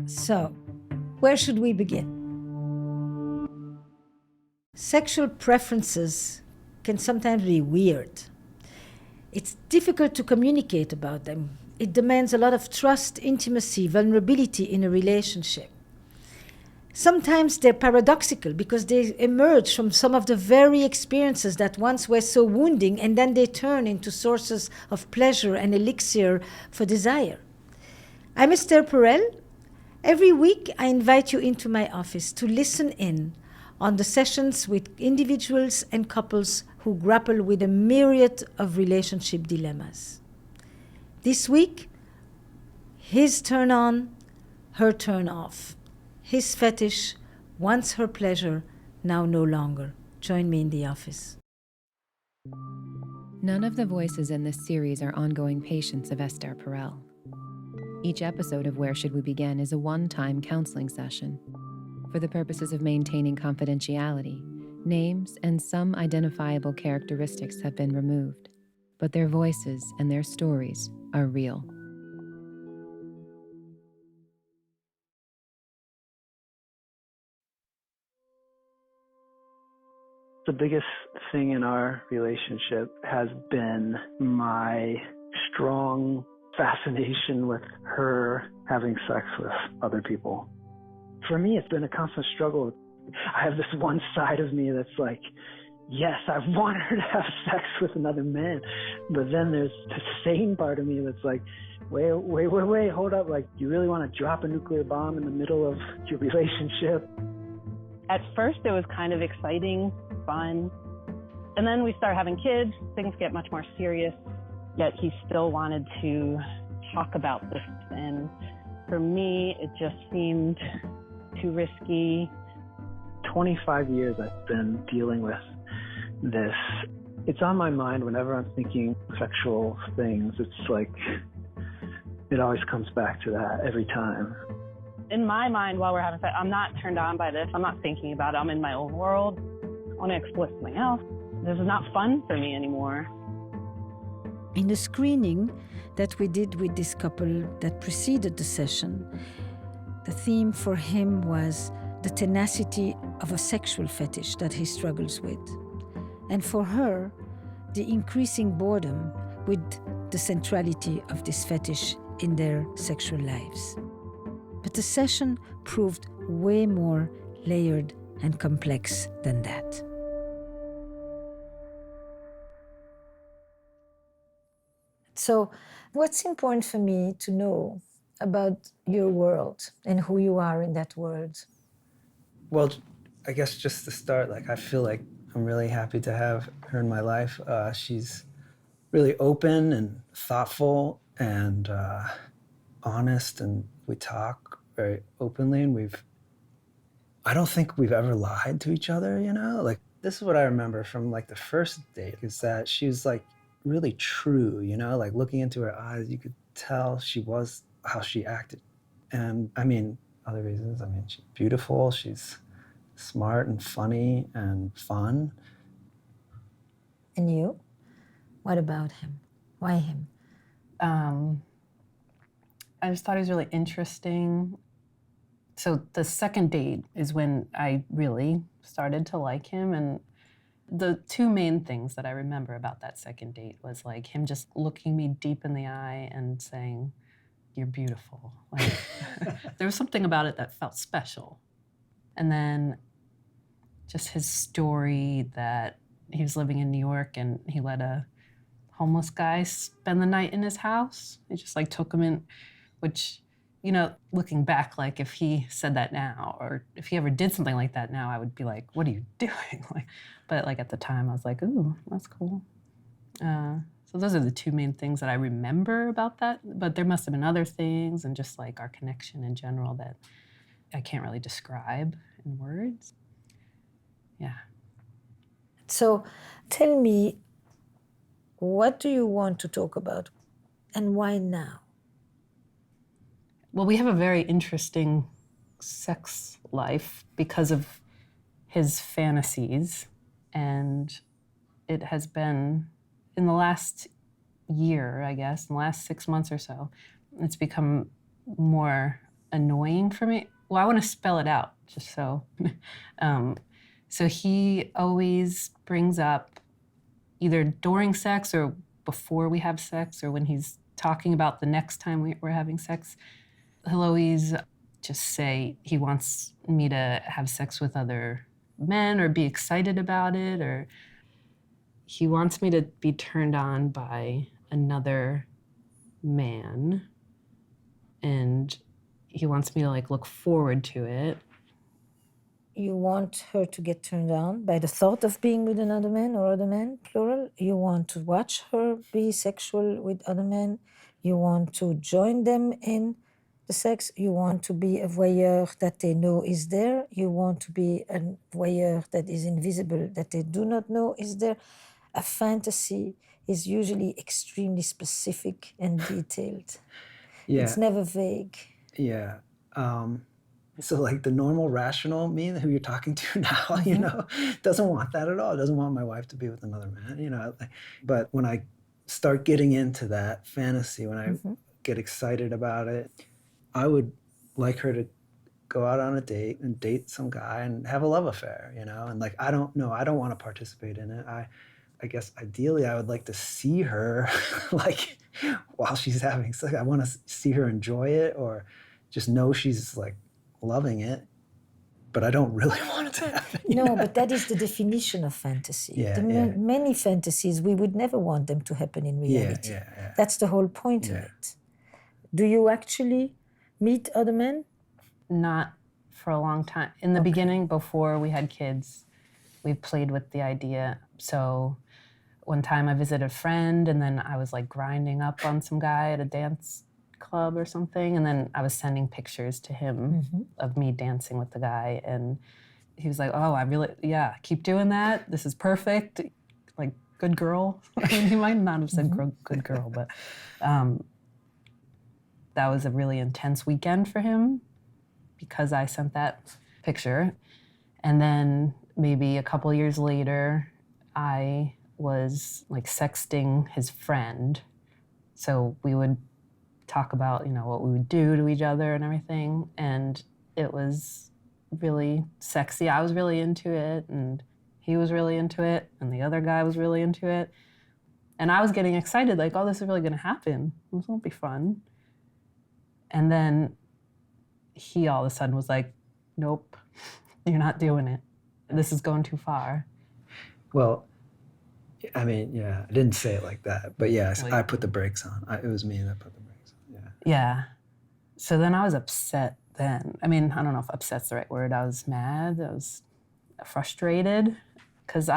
So, where should we begin? Sexual preferences can sometimes be weird. It's difficult to communicate about them. It demands a lot of trust, intimacy, vulnerability in a relationship. Sometimes they're paradoxical because they emerge from some of the very experiences that once were so wounding, and then they turn into sources of pleasure and elixir for desire. I'm Esther Perel. Every week, I invite you into my office to listen in on the sessions with individuals and couples who grapple with a myriad of relationship dilemmas. This week, his turn on, her turn off. His fetish, once her pleasure, now no longer. Join me in the office. None of the voices in this series are ongoing patients of Esther Perel. Each episode of Where Should We Begin is a one-time counseling session. For the purposes of maintaining confidentiality, names and some identifiable characteristics have been removed, but their voices and their stories are real. The biggest thing in our relationship has been my strong fascination with her having sex with other people. For me, it's been a constant struggle. I have this one side of me that's like, yes, I want her to have sex with another man. But then there's the same part of me that's like, wait, hold up. Like, you really want to drop a nuclear bomb in the middle of your relationship? At first, it was kind of exciting, fun. And then we start having kids, things get much more serious, yet he still wanted to talk about this. And for me, it just seemed too risky. 25 years I've been dealing with this. It's on my mind whenever I'm thinking sexual things. It's like, it always comes back to that every time. In my mind, while we're having sex, I'm not turned on by this. I'm not thinking about it. I'm in my own world. I want to explore something else. This is not fun for me anymore. In the screening that we did with this couple that preceded the session, the theme for him was the tenacity of a sexual fetish that he struggles with. And for her, the increasing boredom with the centrality of this fetish in their sexual lives. But the session proved way more layered and complex than that. So, what's important for me to know about your world and who you are in that world? Well, I guess just to start, I feel like I'm really happy to have her in my life. She's really open and thoughtful and honest, and we talk very openly, and I don't think we've ever lied to each other, This is what I remember from the first date, is that she was really true, looking into her eyes, you could tell she was how she acted. And other reasons, she's beautiful, she's smart and funny and fun. And you? What about him? Why him? I just thought he was really interesting. So the second date is when I really started to like him. And the two main things that I remember about that second date was him just looking me deep in the eye and saying, "You're beautiful." There was something about it that felt special. And then just his story that he was living in New York and he let a homeless guy spend the night in his house. He just took him in, which, looking back, if he said that now, or if he ever did something like that now, I would be like, what are you doing? But at the time I was like, ooh, that's cool. So those are the two main things that I remember about that, but there must have been other things and just our connection in general that I can't really describe in words. Yeah. So tell me, what do you want to talk about and why now? Well, we have a very interesting sex life because of his fantasies, and it has been, in the last year, I guess, in the last 6 months or so, it's become more annoying for me. Well, I want to spell it out just so. So he always brings up, either during sex or before we have sex, or when he's talking about the next time we're having sex, he'll always just say he wants me to have sex with other men or be excited about it, or he wants me to be turned on by another man, and he wants me to like look forward to it. You want her to get turned on by the thought of being with another man or other men, plural. You want to watch her be sexual with other men. You want to join them in the sex. You want to be a voyeur that they know is there. You want to be a voyeur that is invisible, that they do not know is there. A fantasy is usually extremely specific and detailed. Yeah. It's never vague. Yeah. So like the normal rational me who you're talking to now, you know, doesn't want that at all. Doesn't want my wife to be with another man, you know. But when I start getting into that fantasy, when I get excited about it, I would like her to go out on a date and date some guy and have a love affair, you know. And like, I don't want to participate in it. I guess ideally I would like to see her like while she's having sex. I want to see her enjoy it, or just know she's like loving it, but I don't really want it to happen. No, but that is the definition of fantasy. Yeah, Many fantasies, we would never want them to happen in reality. Yeah. That's the whole point of it. Do you actually meet other men? Not for a long time. In the beginning, before we had kids, we played with the idea. So one time I visited a friend, and then I was like grinding up on some guy at a dance club or something, and then I was sending pictures to him of me dancing with the guy, and he was like, oh, I really, keep doing that, this is perfect, like, good girl. I mean, he might not have said good girl, but that was a really intense weekend for him because I sent that picture. And then maybe a couple years later, I was like sexting his friend, so we would talk about, you know, what we would do to each other and everything. And it was really sexy. I was really into it, and he was really into it, and the other guy was really into it. And I was getting excited, like, oh, this is really gonna happen. This will be fun. And then he all of a sudden was like, nope, you're not doing it. This is going too far. Well, I mean, yeah, I didn't say it like that, but yes, I put the brakes on. It was me that put the brakes on. Yeah. So then I was upset then. I mean, I don't know if upset's the right word. I was mad. I was frustrated because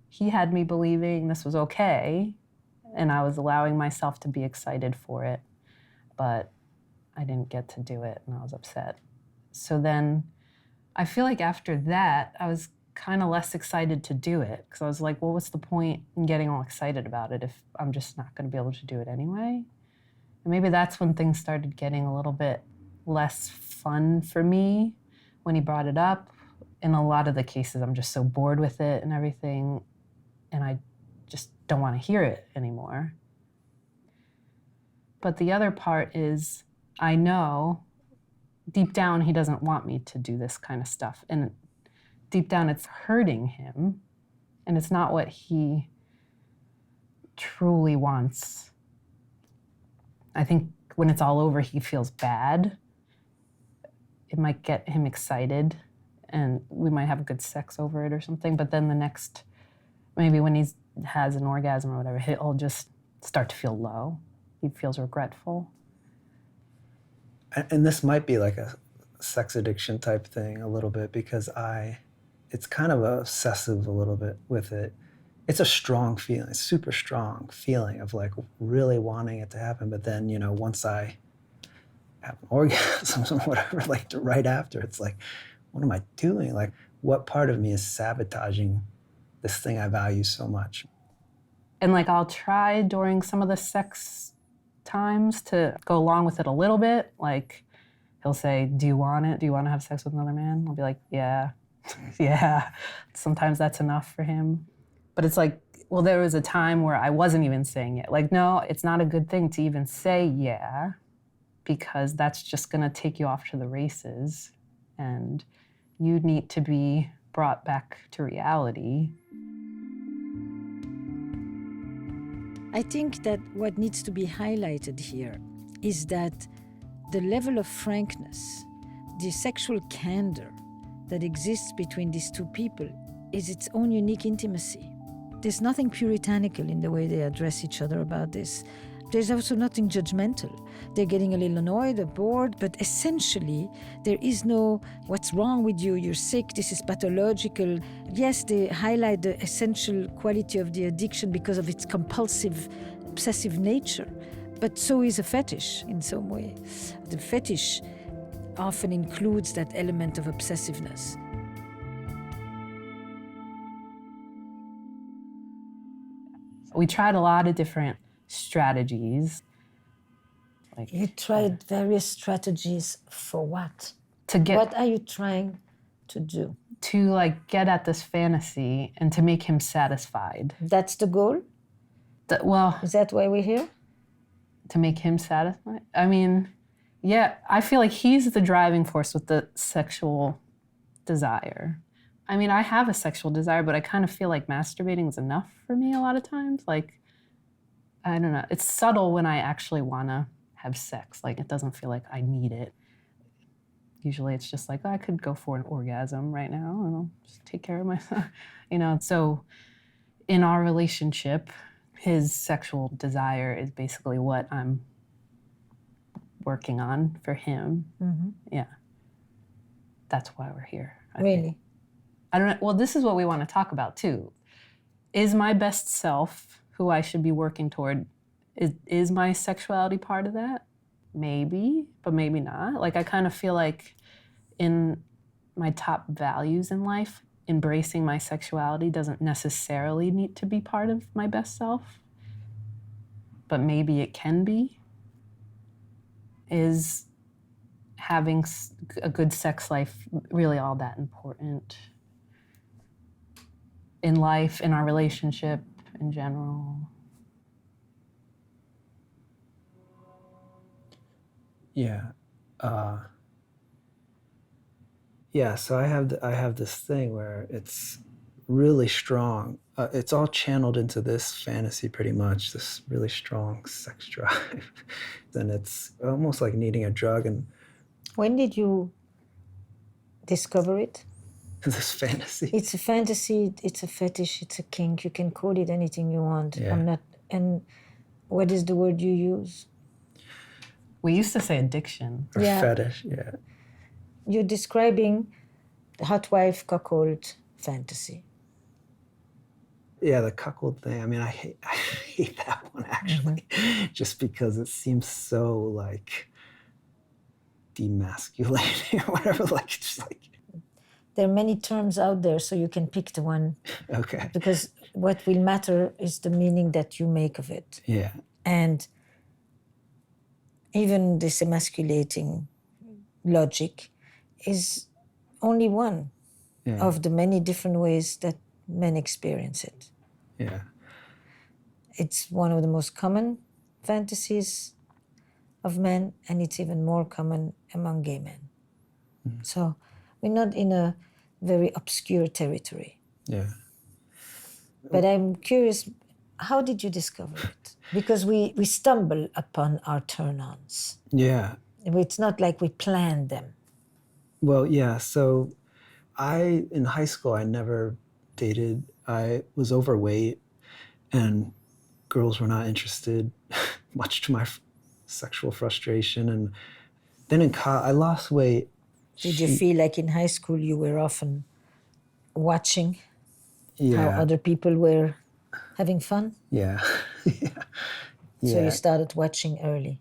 he had me believing this was okay, and I was allowing myself to be excited for it, but I didn't get to do it, and I was upset. So then I feel like after that, I was kind of less excited to do it, because I was like, well, what's the point in getting all excited about it if I'm just not going to be able to do it anyway? And maybe that's when things started getting a little bit less fun for me when he brought it up. In a lot of the cases, I'm just so bored with it and everything, and I just don't want to hear it anymore. But the other part is, I know deep down he doesn't want me to do this kind of stuff. And deep down it's hurting him, and it's not what he truly wants. I think when it's all over, he feels bad. It might get him excited, and we might have good sex over it or something, but then the next, maybe when he has an orgasm or whatever, he'll just start to feel low. He feels regretful. And this might be like a sex addiction type thing a little bit, because it's kind of obsessive a little bit with it. It's a strong feeling, super strong feeling of like really wanting it to happen. But then, you know, once I have an orgasm or whatever, like right after, it's like, what am I doing? Like, what part of me is sabotaging this thing I value so much? And like, I'll try during some of the sex times to go along with it a little bit. Like, he'll say, do you want it? Do you want to have sex with another man? I'll be like, yeah, yeah. Sometimes that's enough for him. But it's like, well, there was a time where I wasn't even saying it. Like, no, it's not a good thing to even say yeah, because that's just going to take you off to the races, and you need to be brought back to reality. I think that what needs to be highlighted here is that the level of frankness, the sexual candor that exists between these two people is its own unique intimacy. There's nothing puritanical in the way they address each other about this. There's also nothing judgmental. They're getting a little annoyed or bored, but essentially there is no, what's wrong with you, you're sick, this is pathological. Yes, they highlight the essential quality of the addiction because of its compulsive, obsessive nature, but so is a fetish in some way. The fetish often includes that element of obsessiveness. We tried a lot of different strategies. You tried various strategies for what? To get, what are you trying to do? To like get at this fantasy and to make him satisfied. That's the goal? Well, is that why we're here? To make him satisfied? I mean, yeah, I feel like he's the driving force with the sexual desire. I mean, I have a sexual desire, but I kind of feel like masturbating is enough for me a lot of times. Like, I don't know. It's subtle when I actually want to have sex. Like, it doesn't feel like I need it. Usually it's just like, oh, I could go for an orgasm right now and I'll just take care of myself. You know, so in our relationship, his sexual desire is basically what I'm working on for him. Mm-hmm. Yeah. That's why we're here. I really? think. I don't know. Well, this is what we want to talk about too. Is my best self who I should be working toward, is my sexuality part of that? Maybe, but maybe not. Like, I kind of feel like in my top values in life, embracing my sexuality doesn't necessarily need to be part of my best self, but maybe it can be. Is having a good sex life really all that important in life, in our relationship, in general? Yeah. So I have this thing where it's really strong. It's all channeled into this fantasy pretty much, this really strong sex drive. Then it's almost like needing a drug. And when did you discover it? This fantasy? It's a fantasy, it's a fetish, it's a kink. You can call it anything you want. Yeah. And what is the word you use? We used to say addiction. Or fetish, yeah. You're describing the hot wife cuckold fantasy. Yeah, the cuckold thing. I mean, I hate that one actually, just because it seems so like demasculating or whatever. Like, just like. There are many terms out there, so you can pick the one. Okay. Because what will matter is the meaning that you make of it. Yeah. And even this emasculating logic is only one of the many different ways that men experience it. Yeah. It's one of the most common fantasies of men, and it's even more common among gay men. Mm-hmm. So we're not in a very obscure territory. Yeah. But I'm curious, how did you discover it? Because we stumble upon our turn-ons. Yeah. It's not like we planned them. Well, yeah. So in high school, I never dated. I was overweight and girls were not interested, much to my sexual frustration. And then in college, I lost weight. Did you feel like in high school you were often watching how other people were having fun? Yeah. So you started watching early.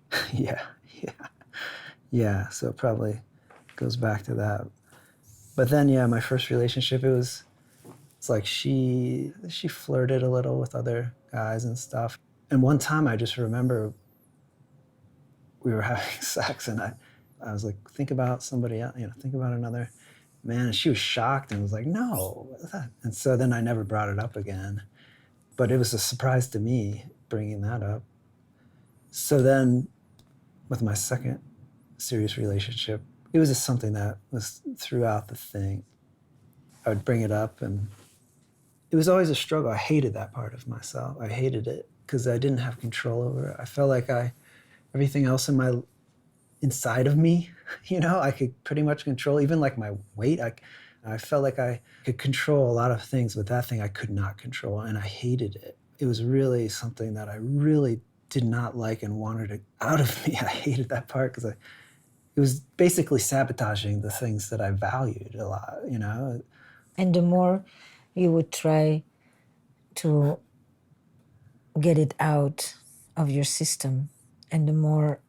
Yeah. So it probably goes back to that. But then, my first relationship, it's like she flirted a little with other guys and stuff. And one time I just remember we were having sex and I was like, think about somebody else, think about another man. And she was shocked and was like, no. What's that? And so then I never brought it up again. But it was a surprise to me bringing that up. So then with my second serious relationship. It was just something that was throughout the thing. I would bring it up, and it was always a struggle. I hated that part of myself. I hated it because I didn't have control over it. I felt like everything else inside of me, I could pretty much control, even like my weight. I felt like I could control a lot of things, but that thing I could not control, and I hated it. It was really something that I really did not like and wanted it out of me. I hated that part because it was basically sabotaging the things that I valued a lot, And the more you would try to get it out of your system, and the more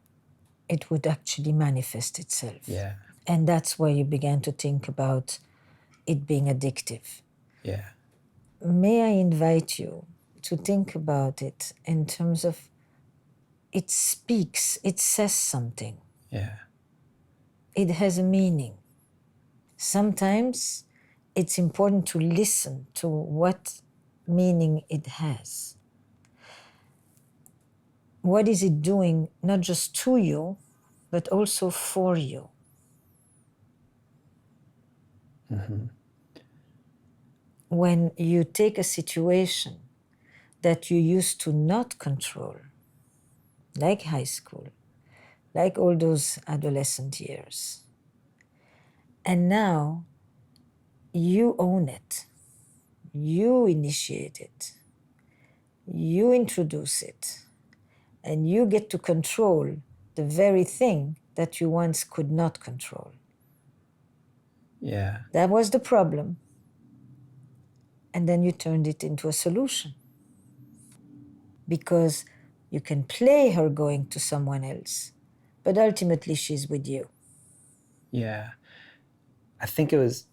it would actually manifest itself. Yeah. And that's where you began to think about it being addictive. Yeah. May I invite you to think about it in terms of it speaks, it says something. Yeah. It has a meaning. Sometimes it's important to listen to what meaning it has. What is it doing, not just to you, but also for you? Mm-hmm. When you take a situation that you used to not control, like high school, like all those adolescent years, and now you own it, you initiate it, you introduce it, and you get to control the very thing that you once could not control. Yeah. That was the problem. And then you turned it into a solution. Because you can play her going to someone else, but ultimately she's with you. Yeah. I think it was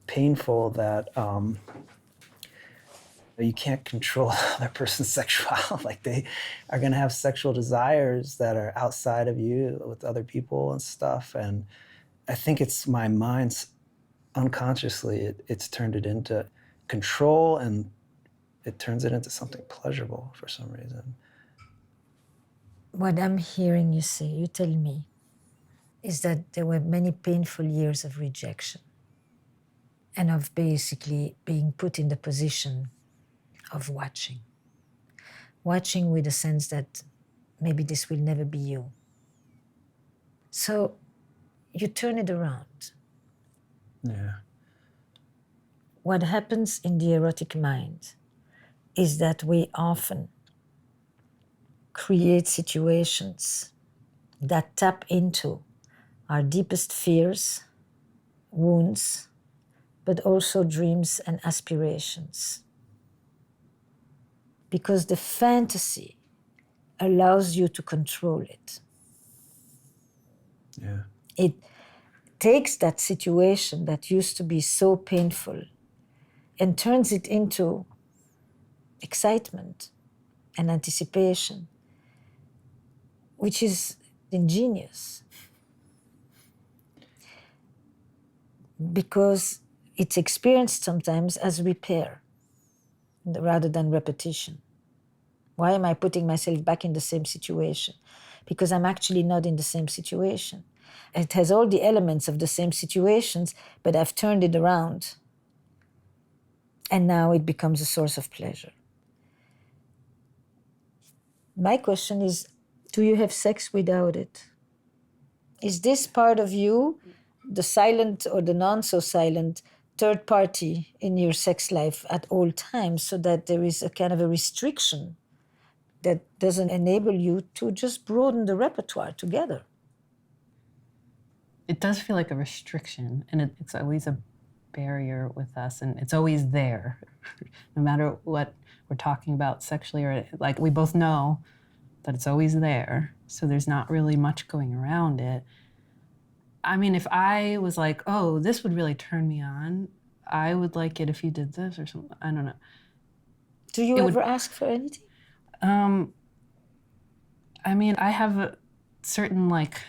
painful that you can't control the other person's sexuality. Like they are going to have sexual desires that are outside of you with other people and stuff. And I think it's my mind's unconsciously, it's turned it into control, and it turns it into something pleasurable for some reason. What I'm hearing you say, you tell me, is that there were many painful years of rejection and of basically being put in the position of watching. Watching with a sense that maybe this will never be you. So you turn it around. Yeah. What happens in the erotic mind is that we often create situations that tap into our deepest fears, wounds, but also dreams and aspirations. Because the fantasy allows you to control it. Yeah. It takes that situation that used to be so painful and turns it into excitement and anticipation, which is ingenious. Because it's experienced sometimes as repair rather than repetition. Why am I putting myself back in the same situation? Because I'm actually not in the same situation. It has all the elements of the same situations, but I've turned it around. And now it becomes a source of pleasure. My question is, do you have sex without it? Is this part of you, the silent or the non-so-silent third party in your sex life at all times, so that there is a kind of a restriction that doesn't enable you to just broaden the repertoire together? It does feel like a restriction, and it's always a barrier with us, and it's always there, no matter what we're talking about sexually, or like we both know that it's always there, so there's not really much going around it. I mean, if I was like, oh, this would really turn me on, I would like it if you did this or something. I don't know. Do you ever ask for anything? I mean, I have certain like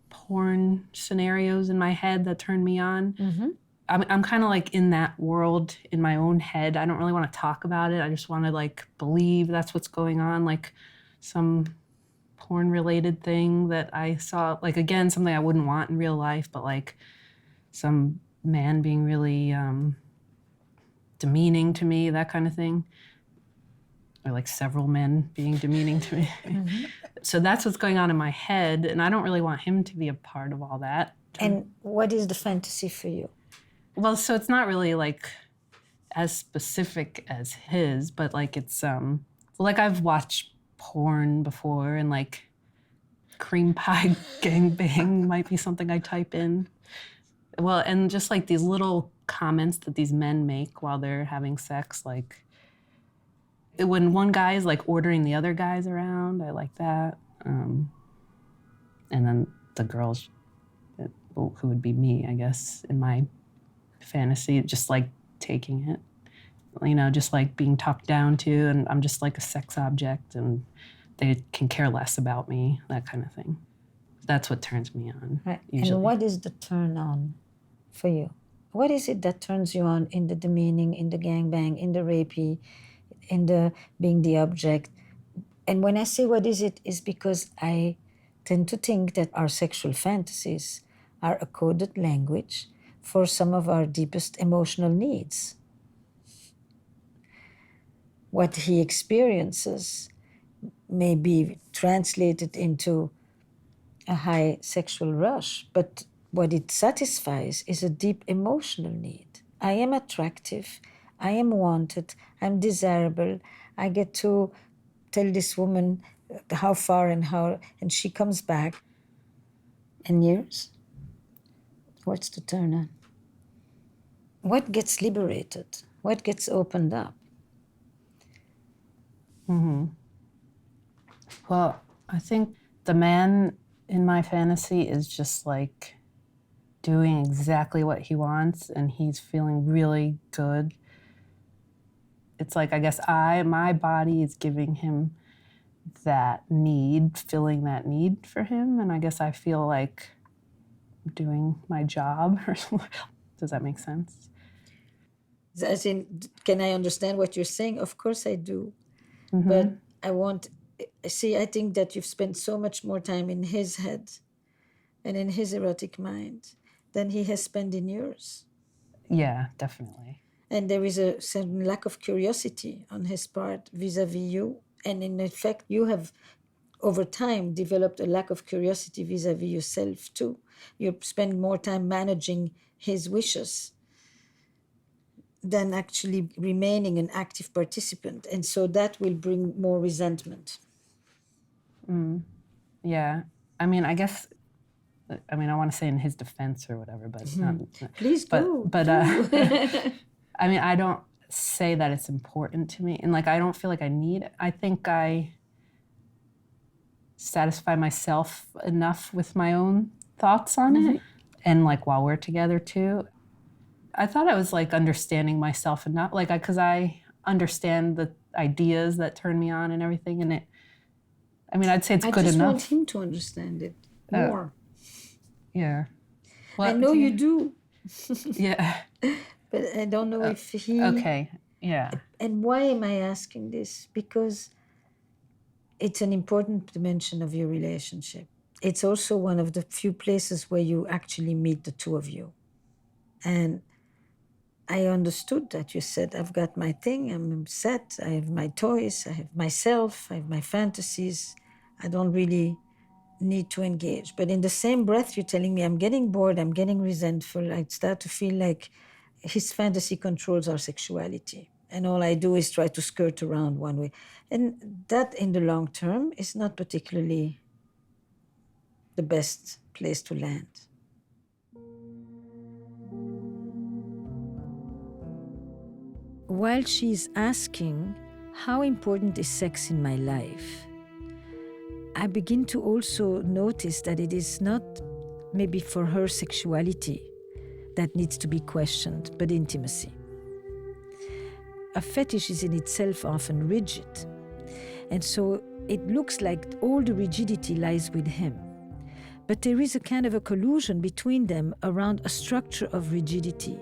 porn scenarios in my head that turn me on. Mm-hmm. I'm kind of like in that world in my own head. I don't really want to talk about it. I just want to like believe that's what's going on, like some porn-related thing that I saw. Like, again, something I wouldn't want in real life, but like some man being really demeaning to me, that kind of thing. Or like several men being demeaning to me. Mm-hmm. So that's what's going on in my head, and I don't really want him to be a part of all that. And what is the fantasy for you? Well, so it's not really like as specific as his, but like it's like I've watched porn before, and like cream pie gangbang might be something I type in. Well, and just like these little comments that these men make while they're having sex, like when one guy is like ordering the other guys around, I like that. And then the girls, who would be me, I guess, in my fantasy, just like taking it, you know, just like being talked down to, and I'm just like a sex object, and they can care less about me, that kind of thing. That's what turns me on. Right. Usually. And what is the turn on for you? What is it that turns you on in the demeaning, in the gangbang, in the rapey, in the being the object? And when I say what is it, is because I tend to think that our sexual fantasies are a coded language for some of our deepest emotional needs. What he experiences may be translated into a high sexual rush, but what it satisfies is a deep emotional need. I am attractive, I am wanted, I'm desirable, I get to tell this woman how far and how, and she comes back. And years? What's the turn on? What gets liberated? What gets opened up? Mm-hmm. Well, I think the man in my fantasy is just like doing exactly what he wants, and he's feeling really good. It's like, I guess my body is giving him that need, filling that need for him, and I guess I feel like I'm doing my job. Does that make sense? As in, can I understand what you're saying? Of course I do. Mm-hmm. But I think that you've spent so much more time in his head and in his erotic mind than he has spent in yours. Yeah, definitely. And there is a certain lack of curiosity on his part vis-a-vis you. And in effect, you have, over time, developed a lack of curiosity vis-a-vis yourself, too. You spend more time managing his wishes than actually remaining an active participant. And so that will bring more resentment. Yeah. I mean, I guess, I want to say in his defense or whatever, but... Please do. But I mean, I don't say that it's important to me. And like, I don't feel like I need it. I think I satisfy myself enough with my own thoughts on it. And like, while we're together too, I thought I was like understanding myself enough, like, because I understand the ideas that turn me on and everything. And I'd say it's good enough. I just want him to understand it more. Yeah. Well, I know you do. Yeah. But I don't know if he... Okay, yeah. And why am I asking this? Because it's an important dimension of your relationship. It's also one of the few places where you actually meet the two of you. And I understood that. You said, I've got my thing, I'm set, I have my toys, I have myself, I have my fantasies. I don't really need to engage. But in the same breath, you're telling me I'm getting bored, I'm getting resentful. I start to feel like his fantasy controls our sexuality. And all I do is try to skirt around one way. And that, in the long term, is not particularly the best place to land. While she's asking, how important is sex in my life? I begin to also notice that it is not maybe for her sexuality that needs to be questioned, but intimacy. A fetish is in itself often rigid. And so it looks like all the rigidity lies with him. But there is a kind of a collusion between them around a structure of rigidity,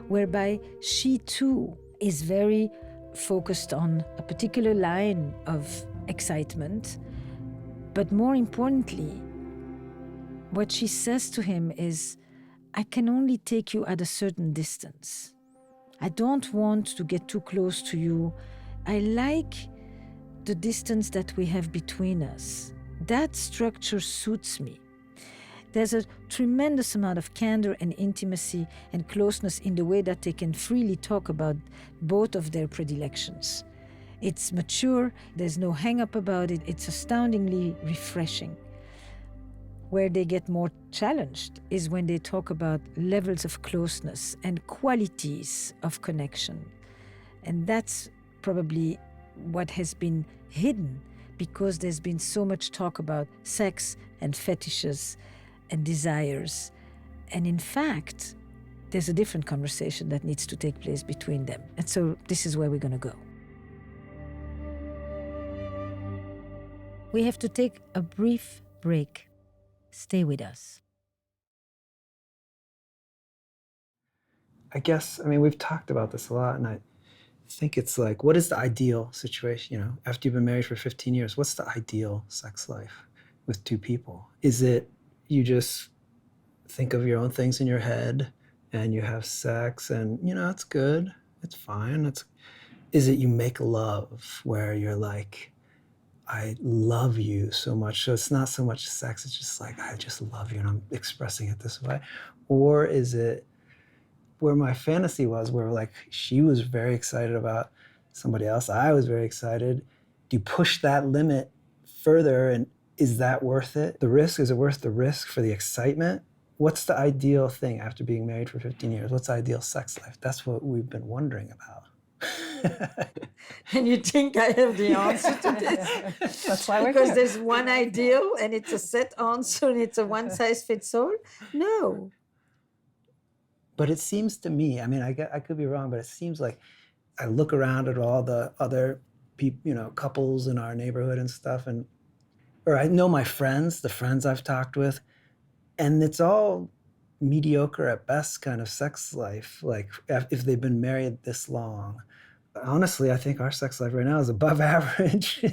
whereby she too is very focused on a particular line of excitement, But more importantly, what she says to him is, I can only take you at a certain distance. I don't want to get too close to you. I like the distance that we have between us. That structure suits me. There's a tremendous amount of candor and intimacy and closeness in the way that they can freely talk about both of their predilections. It's mature, there's no hang-up about it, it's astoundingly refreshing. Where they get more challenged is when they talk about levels of closeness and qualities of connection. And that's probably what has been hidden because there's been so much talk about sex and fetishes and desires. And in fact, there's a different conversation that needs to take place between them. And so this is where we're going to go. We have to take a brief break. Stay with us. I guess, we've talked about this a lot, and I think it's like, what is the ideal situation? After you've been married for 15 years, what's the ideal sex life with two people? Is it you just think of your own things in your head and you have sex and, it's good, it's fine. Is it you make love where you're like, I love you so much. So it's not so much sex, it's just like, I just love you and I'm expressing it this way. Or is it where my fantasy was, where like she was very excited about somebody else, I was very excited. Do you push that limit further, and is that worth it? The risk, is it worth the risk for the excitement? What's the ideal thing after being married for 15 years? What's the ideal sex life? That's what we've been wondering about. And you think I have the answer to this? That's why we're Because here. there's one ideal and it's a set answer and it's a one size fits all? No. But it seems to me, I could be wrong, but it seems like I look around at all the other people, couples in our neighborhood and stuff, or I know my friends, the friends I've talked with, and it's all mediocre at best kind of sex life, like if they've been married this long. Honestly, I think our sex life right now is above average,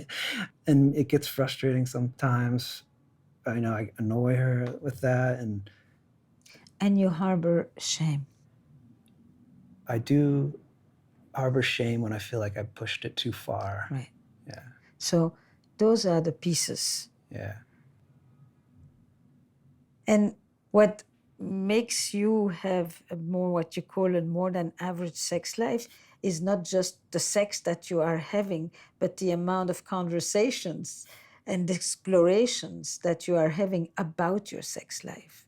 and it gets frustrating sometimes. I annoy her with that, And you harbor shame. I do harbor shame when I feel like I pushed it too far. Right. Yeah. So those are the pieces. Yeah. And what makes you have a more, what you call a more than average sex life, is not just the sex that you are having, but the amount of conversations and explorations that you are having about your sex life.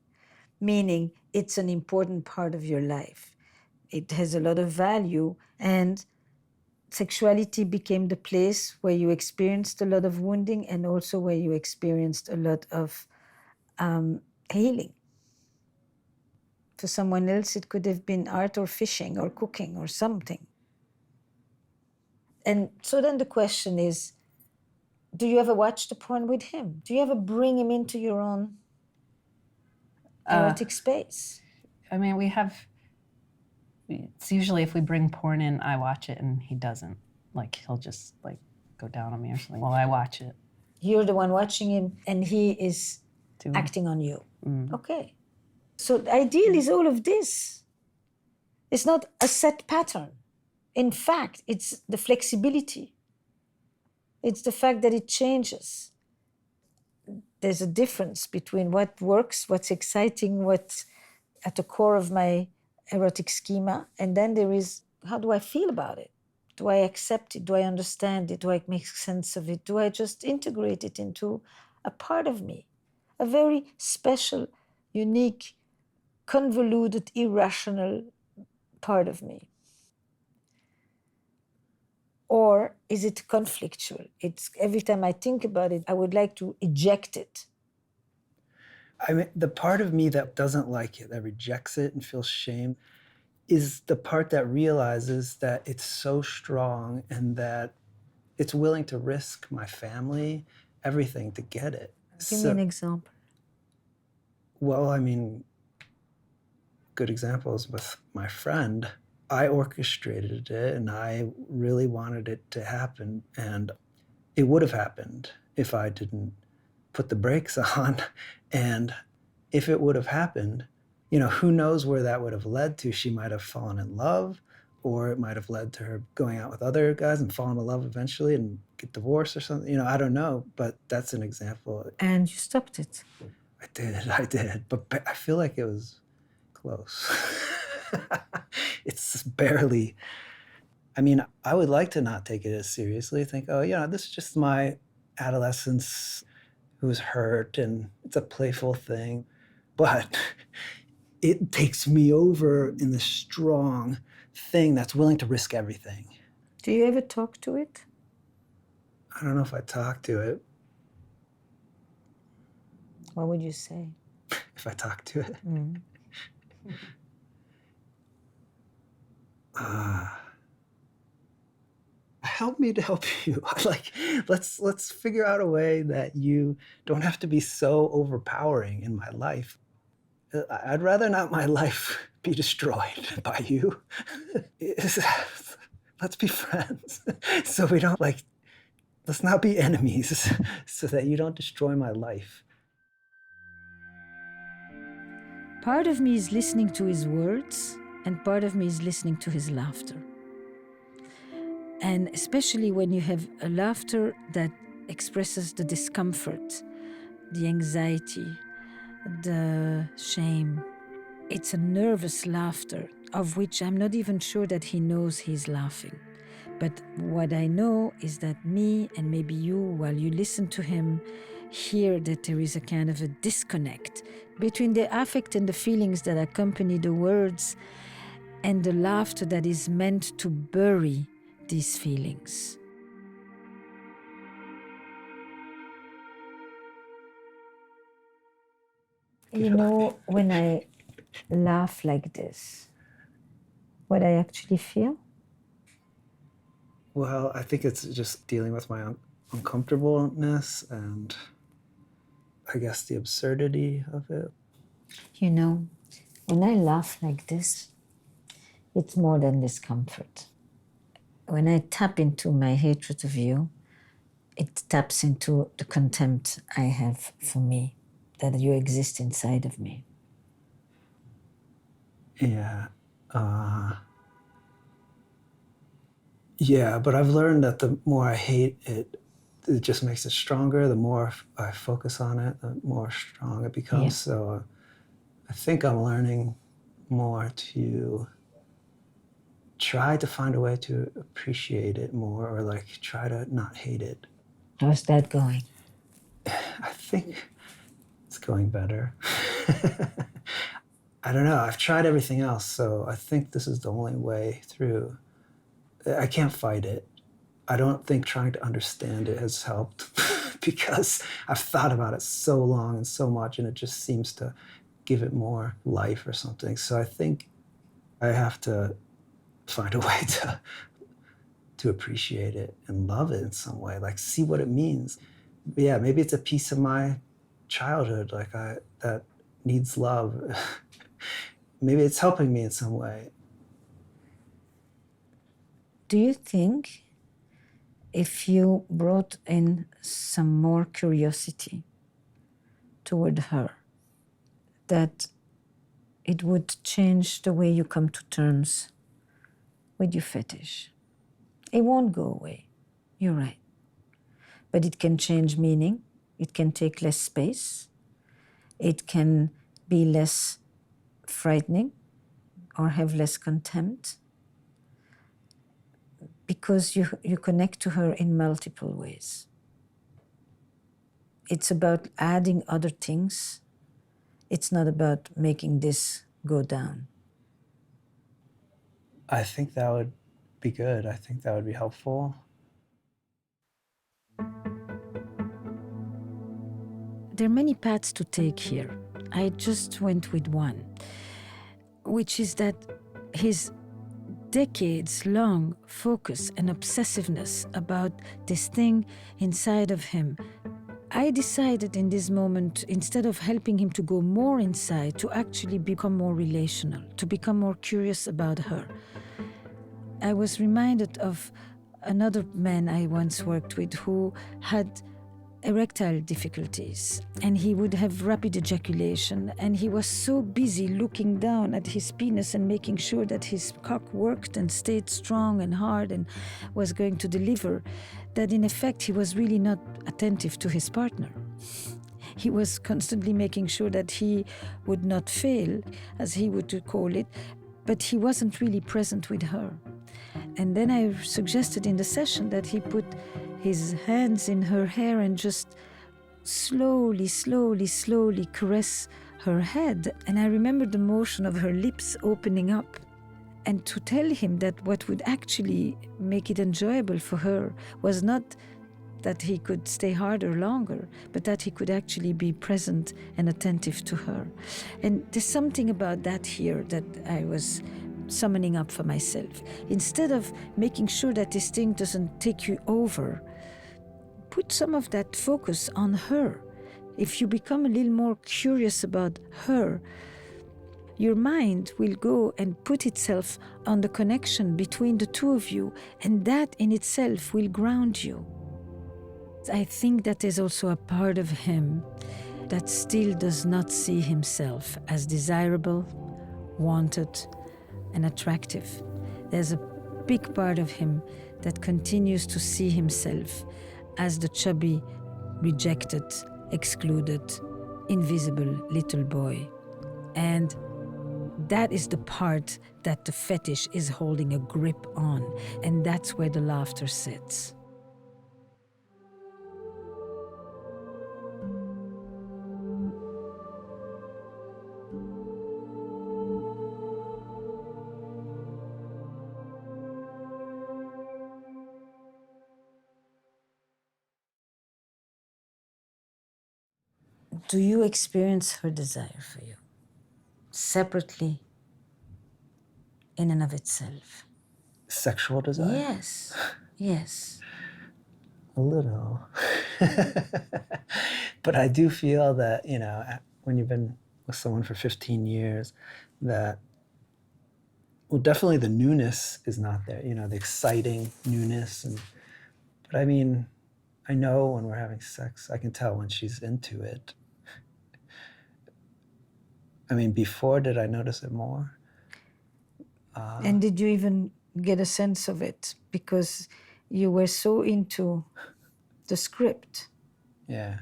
Meaning it's an important part of your life. It has a lot of value, and sexuality became the place where you experienced a lot of wounding and also where you experienced a lot of healing. For someone else, it could have been art or fishing or cooking or something. And so then the question is, do you ever watch the porn with him? Do you ever bring him into your own erotic space? It's usually if we bring porn in, I watch it and he doesn't. Like, he'll just go down on me or something while I watch it. You're the one watching him and he is acting on you. Mm. Okay. So the ideal is all of this. It's not a set pattern. In fact, it's the flexibility. It's the fact that it changes. There's a difference between what works, what's exciting, what's at the core of my erotic schema, and then there is, how do I feel about it? Do I accept it? Do I understand it? Do I make sense of it? Do I just integrate it into a part of me? A very special, unique, convoluted, irrational part of me. Or is it conflictual? It's every time I think about it, I would like to eject it. The part of me that doesn't like it, that rejects it and feels shame, is the part that realizes that it's so strong and that it's willing to risk my family, everything to get it. Give me an example. Well, good examples with my friend. I orchestrated it and I really wanted it to happen, and it would have happened if I didn't put the brakes on. And if it would have happened, who knows where that would have led to? She might have fallen in love, or it might have led to her going out with other guys and falling in love eventually and get divorced or something. I don't know, but that's an example. And you stopped it. I did. But I feel like it was close. It's barely. I mean, I would like to not take it as seriously, think, oh, this is just my adolescence who's hurt and it's a playful thing. But it takes me over in this strong thing that's willing to risk everything. Do you ever talk to it? I don't know if I talk to it. What would you say? If I talk to it? Help me to help you. Let's figure out a way that you don't have to be so overpowering in my life. I'd rather not my life be destroyed by you. Let's be friends. So we don't let's not be enemies so that you don't destroy my life. Part of me is listening to his words, and part of me is listening to his laughter. And especially when you have a laughter that expresses the discomfort, the anxiety, the shame. It's a nervous laughter, of which I'm not even sure that he knows he's laughing. But what I know is that me and maybe you, while you listen to him, hear that there is a kind of a disconnect between the affect and the feelings that accompany the words and the laughter that is meant to bury these feelings. When I laugh like this, what I actually feel? Well, I think it's just dealing with my uncomfortableness and I guess the absurdity of it. When I laugh like this, it's more than discomfort. When I tap into my hatred of you, it taps into the contempt I have for me, that you exist inside of me. Yeah. Yeah, but I've learned that the more I hate it, it just makes it stronger. The more I focus on it, the more strong it becomes. Yeah. So I think I'm learning more to try to find a way to appreciate it more, or try to not hate it. How's that going? I think it's going better. I don't know. I've tried everything else, so I think this is the only way through. I can't fight it. I don't think trying to understand it has helped because I've thought about it so long and so much, and it just seems to give it more life or something. So I think I have to find a way to appreciate it and love it in some way, see what it means. Yeah, maybe it's a piece of my childhood, that needs love. Maybe it's helping me in some way. Do you think if you brought in some more curiosity toward her, that it would change the way you come to terms with your fetish? It won't go away, you're right. But it can change meaning, it can take less space, it can be less frightening or have less contempt, because you connect to her in multiple ways. It's about adding other things. It's not about making this go down. I think that would be good. I think that would be helpful. There are many paths to take here. I just went with one, which is that his decades-long focus and obsessiveness about this thing inside of him, I decided in this moment, instead of helping him to go more inside, to actually become more relational, to become more curious about her. I was reminded of another man I once worked with who had erectile difficulties, and he would have rapid ejaculation, and he was so busy looking down at his penis and making sure that his cock worked and stayed strong and hard and was going to deliver, that in effect he was really not attentive to his partner. He was constantly making sure that he would not fail, as he would call it, but he wasn't really present with her. And then I suggested in the session that he put his hands in her hair and just slowly caress her head. And I remember the motion of her lips opening up. And to tell him that what would actually make it enjoyable for her was not that he could stay harder longer, but that he could actually be present and attentive to her. And there's something about that here that I was summoning up for myself. Instead of making sure that this thing doesn't take you over, put some of that focus on her. If you become a little more curious about her, your mind will go and put itself on the connection between the two of you, and that in itself will ground you. I think that there's also a part of him that still does not see himself as desirable, wanted, and attractive. There's a big part of him that continues to see himself as the chubby, rejected, excluded, invisible little boy. And that is the part that the fetish is holding a grip on, and that's where the laughter sits. Do you experience her desire for you separately, in and of itself? Sexual desire? Yes, yes. A little. But I do feel that, you know, when you've been with someone for 15 years, that, well, definitely the newness is not there, you know, the exciting newness. But I mean, I know when we're having sex, I can tell when she's into it. I mean, before, did I notice it more? And did you even get a sense of it? Because you were so into the script. Yeah.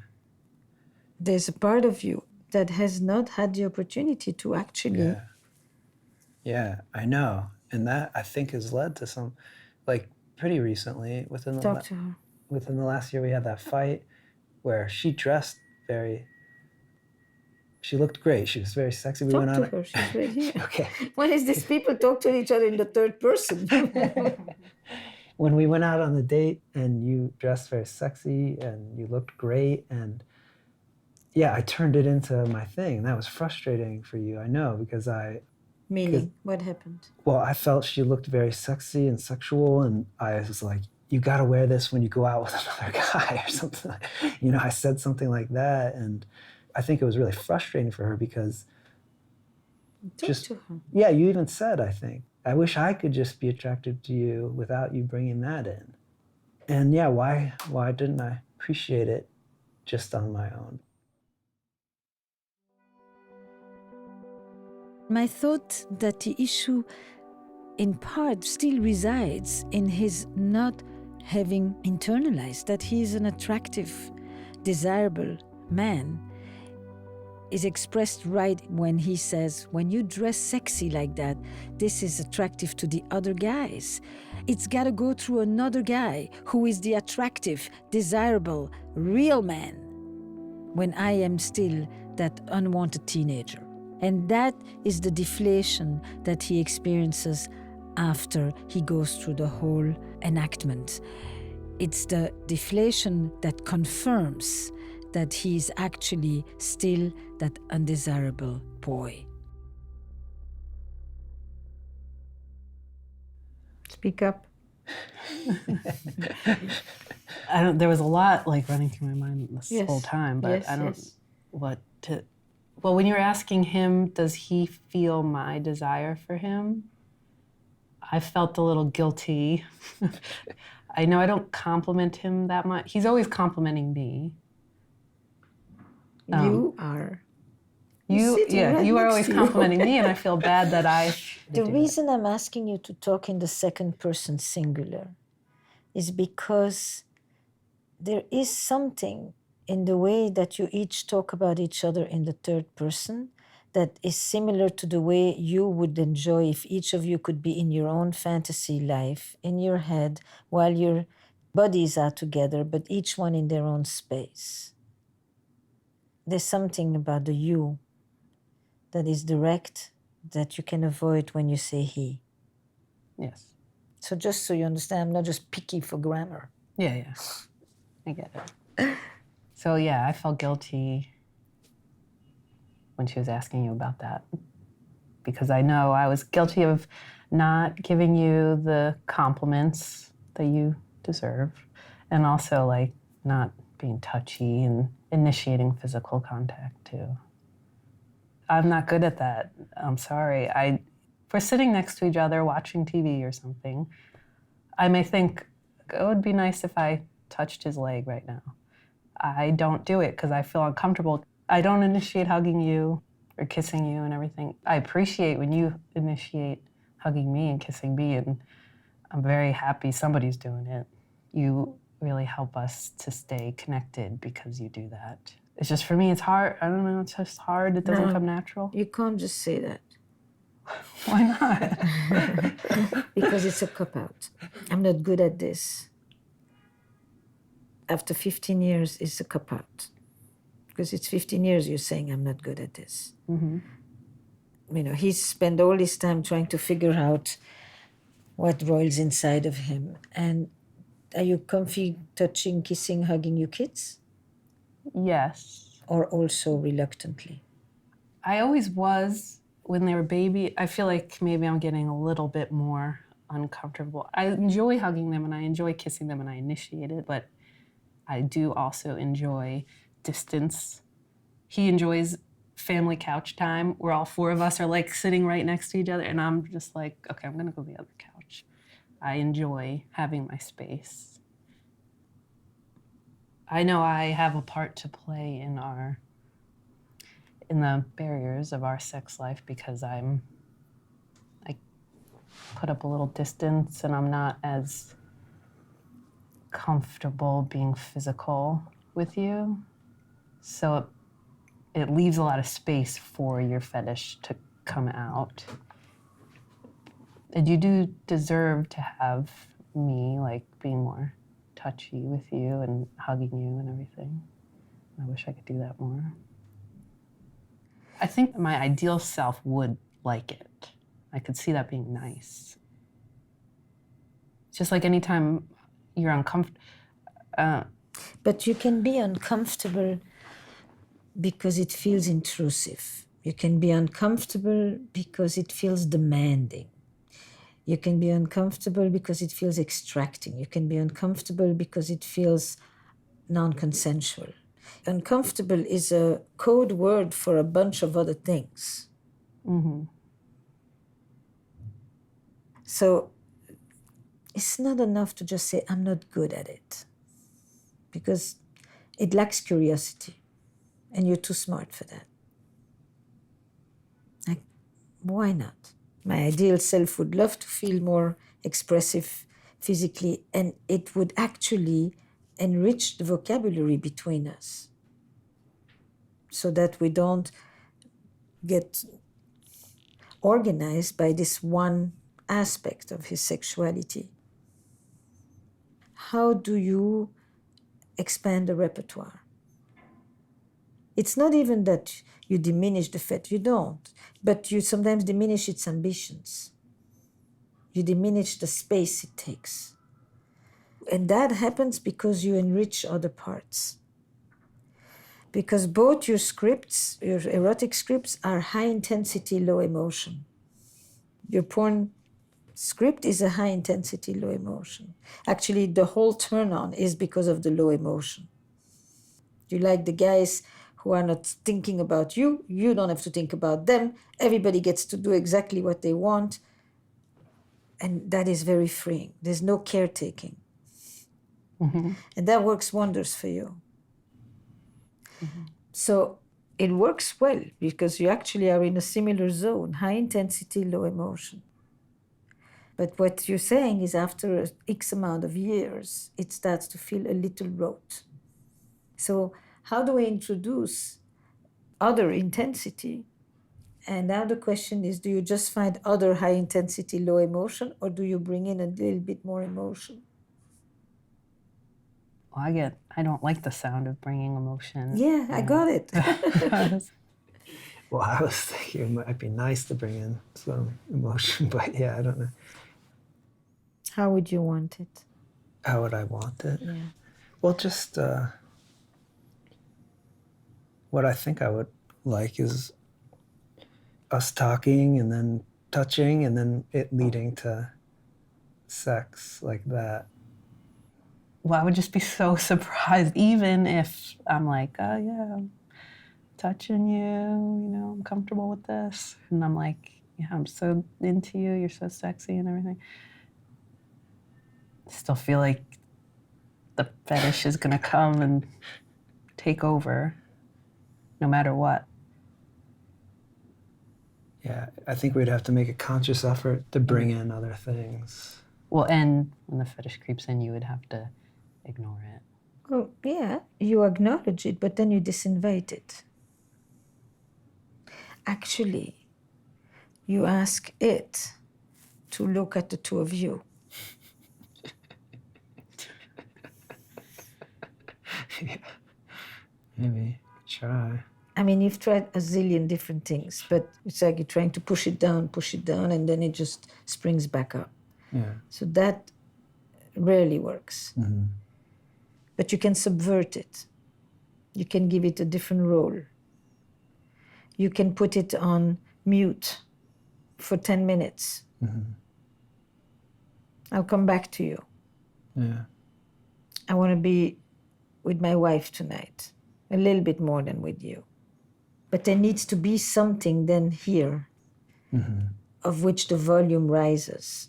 There's a part of you that has not had the opportunity to actually... Yeah, I know. And that, I think, has led to some, like, pretty recently, within the last year, we had that fight where she dressed she looked great. She was very sexy. We went on her. She's right here. Okay. When is these people talk to each other in the third person? When we went out on the date and you dressed very sexy and you looked great, and yeah, I turned it into my thing. And that was frustrating for you, I know, because Meaning, what happened? Well, I felt she looked very sexy and sexual, and I was like, you got to wear this when you go out with another guy or something. You know, I said something like that, and I think it was really frustrating for her because Talk to her. Yeah, you even said, I think, I wish I could just be attracted to you without you bringing that in. And yeah, why didn't I appreciate it just on my own? My thought that the issue in part still resides in his not having internalized that he is an attractive, desirable man is expressed right when he says, when you dress sexy like that, this is attractive to the other guys. It's got to go through another guy who is the attractive, desirable, real man, when I am still that unwanted teenager. And that is the deflation that he experiences after he goes through the whole enactment. It's the deflation that confirms that he's actually still that undesirable boy. Speak up. There was a lot like running through my mind this whole time, but I don't what to. Well, when you're asking him, does he feel my desire for him? I felt a little guilty. I know I don't compliment him that much. He's always complimenting me, You are. You are always complimenting me, and I feel bad that I. The reason I'm asking you to talk in the second person singular is because there is something in the way that you each talk about each other in the third person that is similar to the way you would enjoy if each of you could be in your own fantasy life, in your head, while your bodies are together, but each one in their own space. There's something about the you that is direct that you can avoid when you say he. Yes. So just so you understand, I'm not just picky for grammar. Yeah. I get it. So yeah, I felt guilty when she was asking you about that, because I know I was guilty of not giving you the compliments that you deserve, and also like not being touchy and initiating physical contact too. I'm not good at that. I'm sorry. If we're sitting next to each other watching TV or something, I may think, it would be nice if I touched his leg right now. I don't do it because I feel uncomfortable. I don't initiate hugging you or kissing you and everything. I appreciate when you initiate hugging me and kissing me, and I'm very happy somebody's doing it. You really help us to stay connected because you do that. It's just, for me, it's hard. I don't know, it's just hard. It doesn't come natural. You can't just say that. Why not? Because it's a cop-out. I'm not good at this. After 15 years, it's a cop-out. Because it's 15 years you're saying, I'm not good at this. Mm-hmm. You know, he's spent all his time trying to figure out what roils inside of him. And are you comfy touching, kissing, hugging your kids? Yes. Or also reluctantly? I always was when they were baby. I feel like maybe I'm getting a little bit more uncomfortable. I enjoy hugging them and I enjoy kissing them and I initiate it, but I do also enjoy distance. He enjoys family couch time where all four of us are like sitting right next to each other, and I'm just like, okay, I'm gonna go to the other couch. I enjoy having my space. I know I have a part to play in the barriers of our sex life because I put up a little distance and I'm not as comfortable being physical with you. So it leaves a lot of space for your fetish to come out. And you do deserve to have me like being more touchy with you and hugging you and everything. I wish I could do that more. I think my ideal self would like it. I could see that being nice. It's just like anytime you're uncomfortable. But you can be uncomfortable because it feels intrusive. You can be uncomfortable because it feels demanding. You can be uncomfortable because it feels extracting. You can be uncomfortable because it feels non-consensual. Uncomfortable is a code word for a bunch of other things. Mm-hmm. So it's not enough to just say, I'm not good at it, because it lacks curiosity, and you're too smart for that. Like, why not? My ideal self would love to feel more expressive physically, and it would actually enrich the vocabulary between us so that we don't get organized by this one aspect of his sexuality. How do you expand the repertoire? It's not even that you diminish the fetish, you don't, but you sometimes diminish its ambitions. You diminish the space it takes. And that happens because you enrich other parts. Because both your scripts, your erotic scripts, are high intensity, low emotion. Your porn script is a high intensity, low emotion. Actually, the whole turn on is because of the low emotion. You like the guys who are not thinking about you, you don't have to think about them, everybody gets to do exactly what they want, and that is very freeing. There's no caretaking. Mm-hmm. And that works wonders for you. Mm-hmm. So it works well because you actually are in a similar zone, high intensity, low emotion. But what you're saying is after X amount of years, it starts to feel a little rote. So how do we introduce other intensity? And now the question is, do you just find other high intensity, low emotion, or do you bring in a little bit more emotion? Well, I don't like the sound of bringing emotion. Yeah, I got it. Well, I was thinking it might be nice to bring in some emotion, but yeah, I don't know. How would you want it? How would I want it? Yeah. Well, just what I think I would like is us talking and then touching and then it leading to sex like that. Well, I would just be so surprised, even if I'm like, oh yeah, I'm touching you, I'm comfortable with this. And I'm like, yeah, I'm so into you, you're so sexy and everything. I still feel like the fetish is gonna come and take over no matter what. Yeah, I think we'd have to make a conscious effort to bring in other things. Well, and when the fetish creeps in, you would have to ignore it. Oh, yeah, you acknowledge it, but then you disinvite it. Actually, you ask it to look at the two of you. Yeah. Maybe try. I mean, you've tried a zillion different things, but it's like you're trying to push it down, and then it just springs back up. Yeah. So that rarely works. Mm-hmm. But you can subvert it. You can give it a different role. You can put it on mute for 10 minutes. Mm-hmm. I'll come back to you. Yeah. I want to be with my wife tonight, a little bit more than with you. But there needs to be something then here of which the volume rises.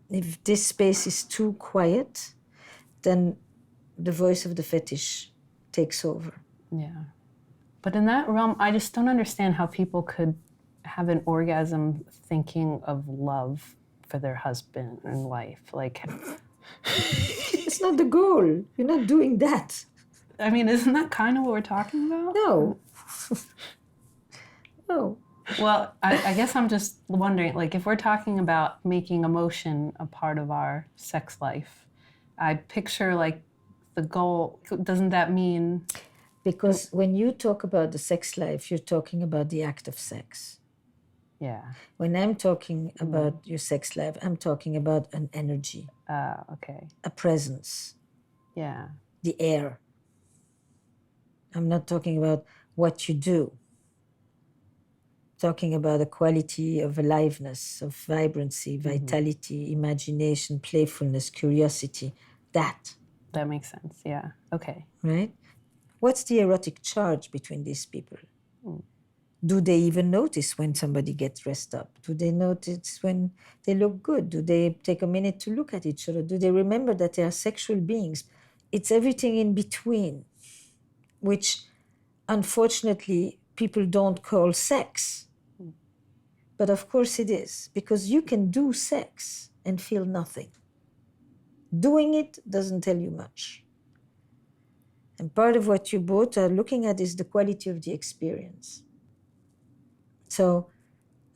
If this space is too quiet, then the voice of the fetish takes over. Yeah. But in that realm, I just don't understand how people could have an orgasm thinking of love for their husband and wife. Like, it's not the goal. You're not doing that. I mean, isn't that kind of what we're talking about? No. No. Well, I guess I'm just wondering, like, if we're talking about making emotion a part of our sex life, I picture, like, the goal, doesn't that mean... Because when you talk about the sex life, you're talking about the act of sex. Yeah. When I'm talking about your sex life, I'm talking about an energy. Okay. A presence. Yeah. The air. I'm not talking about what you do. Talking about a quality of aliveness, of vibrancy, vitality, imagination, playfulness, curiosity. That. That makes sense, yeah. Okay. Right? What's the erotic charge between these people? Do they even notice when somebody gets dressed up? Do they notice when they look good? Do they take a minute to look at each other? Do they remember that they are sexual beings? It's everything in between, which unfortunately people don't call sex. But of course it is, because you can do sex and feel nothing. Doing it doesn't tell you much. And part of what you both are looking at is the quality of the experience. So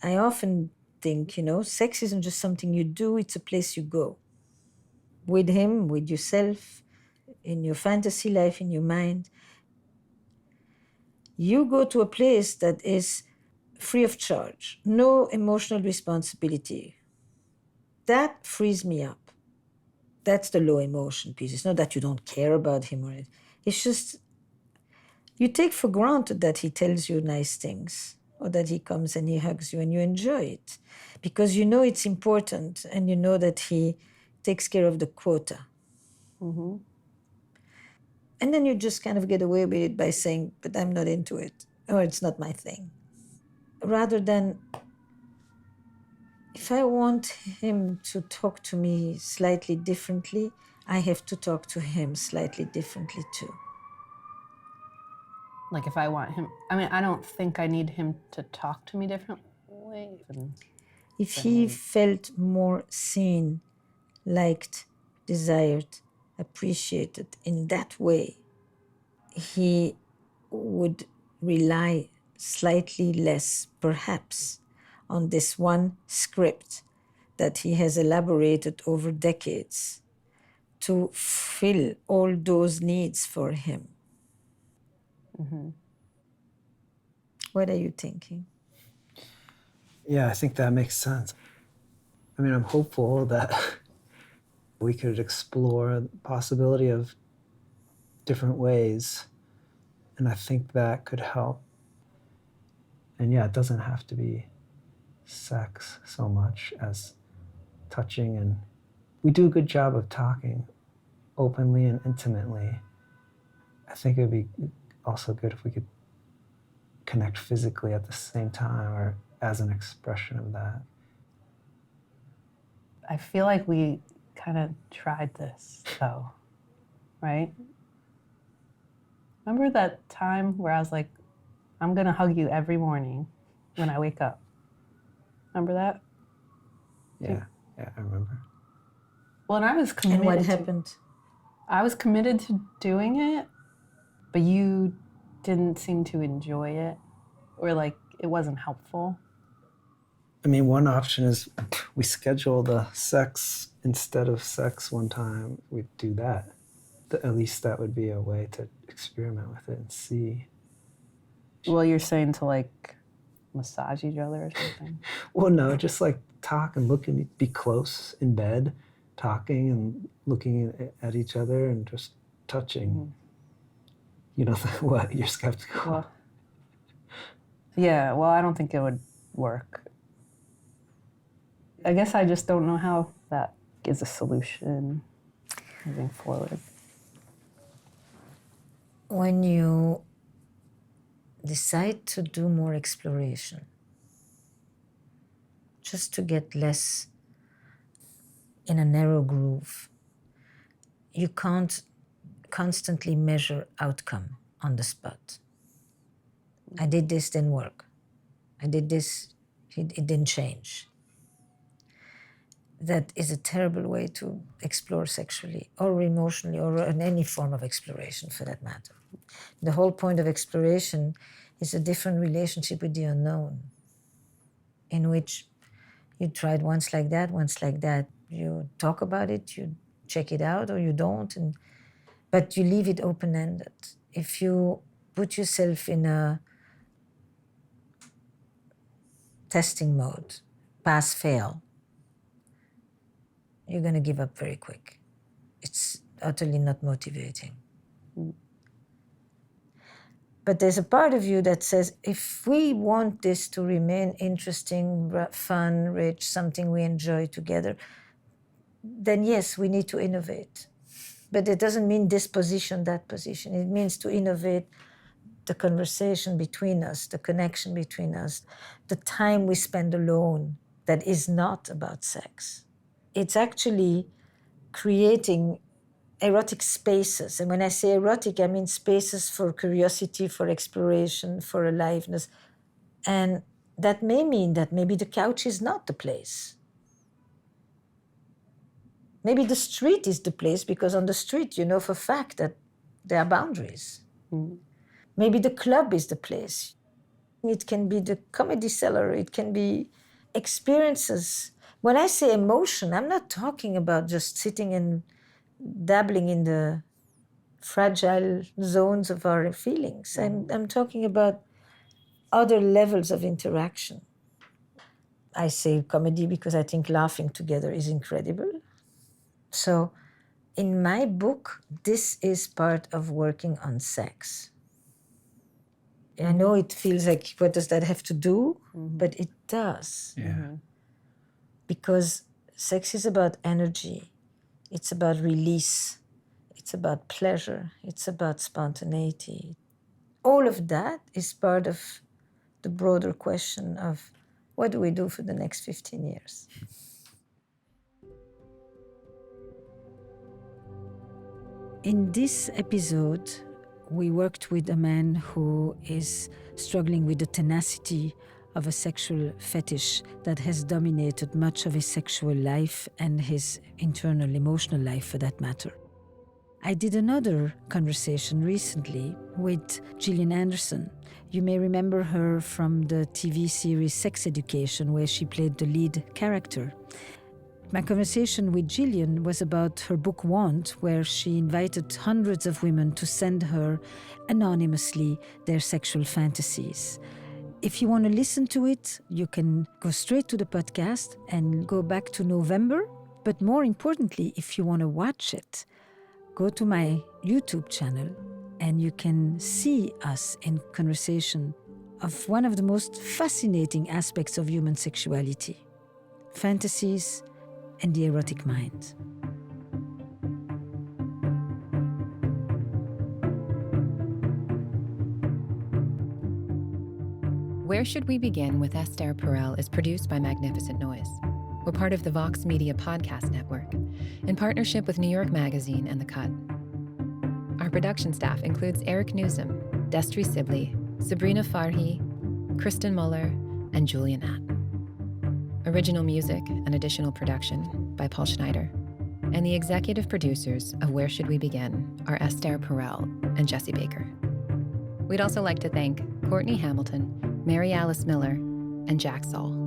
I often think, sex isn't just something you do, it's a place you go. With him, with yourself, in your fantasy life, in your mind. You go to a place that is free of charge, no emotional responsibility. That frees me up. That's the low emotion piece. It's not that you don't care about him or anything. It's just you take for granted that he tells you nice things or that he comes and he hugs you and you enjoy it because you know it's important and you know that he takes care of the quota. And then you just kind of get away with it by saying, but I'm not into it or it's not my thing. Rather than if I want him to talk to me slightly differently, I have to talk to him slightly differently too. Like if I want him, I mean, I don't think I need him to talk to me differently. If he felt more seen, liked, desired, appreciated in that way, he would rely slightly less, perhaps, on this one script that he has elaborated over decades to fill all those needs for him. Mm-hmm. What are you thinking? Yeah, I think that makes sense. I mean, I'm hopeful that we could explore the possibility of different ways, and I think that could help. And yeah, it doesn't have to be sex so much as touching, and we do a good job of talking openly and intimately. I think it would be also good if we could connect physically at the same time or as an expression of that. I feel like we kind of tried this, though, right? Remember that time where I was like, I'm going to hug you every morning when I wake up? Remember that? Yeah, I remember. Well, and I was committed. And what happened? I was committed to doing it, but you didn't seem to enjoy it, or like it wasn't helpful. I mean, one option is we schedule the sex instead of sex one time. We do that. At least that would be a way to experiment with it and see. Well, you're saying to like massage each other or something? Well, no, just like talk and look and be close in bed, talking and looking at each other and just touching. Mm-hmm. You know what? You're skeptical. Well, yeah, well, I don't think it would work. I guess I just don't know how that is a solution moving forward. When you decide to do more exploration, just to get less in a narrow groove, you can't constantly measure outcome on the spot. I did this, didn't work. I did this, it didn't change. That is a terrible way to explore sexually or emotionally or in any form of exploration for that matter. The whole point of exploration is a different relationship with the unknown, in which you tried once like that, once like that. You talk about it, you check it out or you don't, but you leave it open-ended. If you put yourself in a testing mode, pass-fail, you're going to give up very quick. It's utterly not motivating. But there's a part of you that says, if we want this to remain interesting, fun, rich, something we enjoy together, then yes, we need to innovate. But it doesn't mean this position, that position. It means to innovate the conversation between us, the connection between us, the time we spend alone that is not about sex. It's actually creating erotic spaces. And when I say erotic, I mean spaces for curiosity, for exploration, for aliveness. And that may mean that maybe the couch is not the place. Maybe the street is the place, because on the street, you know for a fact that there are boundaries. Mm. Maybe the club is the place. It can be the comedy cellar. It can be experiences. When I say emotion, I'm not talking about just sitting and dabbling in the fragile zones of our feelings. I'm talking about other levels of interaction. I say comedy because I think laughing together is incredible. So in my book, this is part of working on sex. I know it feels like, what does that have to do? Mm-hmm. But it does. Yeah. Mm-hmm. Because sex is about energy. It's about release. It's about pleasure. It's about spontaneity. All of that is part of the broader question of what do we do for the next 15 years? In this episode, We worked with a man who is struggling with the tenacity of a sexual fetish that has dominated much of his sexual life and his internal emotional life for that matter. I did another conversation recently with Gillian Anderson. You may remember her from the TV series Sex Education, where she played the lead character. My conversation with Gillian was about her book Want, where she invited hundreds of women to send her anonymously their sexual fantasies. If you want to listen to it, you can go straight to the podcast and go back to November. But more importantly, if you want to watch it, go to my YouTube channel and you can see us in conversation of one of the most fascinating aspects of human sexuality, fantasies and the erotic mind. Where Should We Begin with Esther Perel is produced by Magnificent Noise. We're part of the Vox Media Podcast Network, in partnership with New York Magazine and The Cut. Our production staff includes Eric Newsom, Destry Sibley, Sabrina Farhi, Kristen Muller, and Julia Natt. Original music and additional production by Paul Schneider. And the executive producers of Where Should We Begin are Esther Perel and Jesse Baker. We'd also like to thank Courtney Hamilton, Mary Alice Miller, and Jack Saul.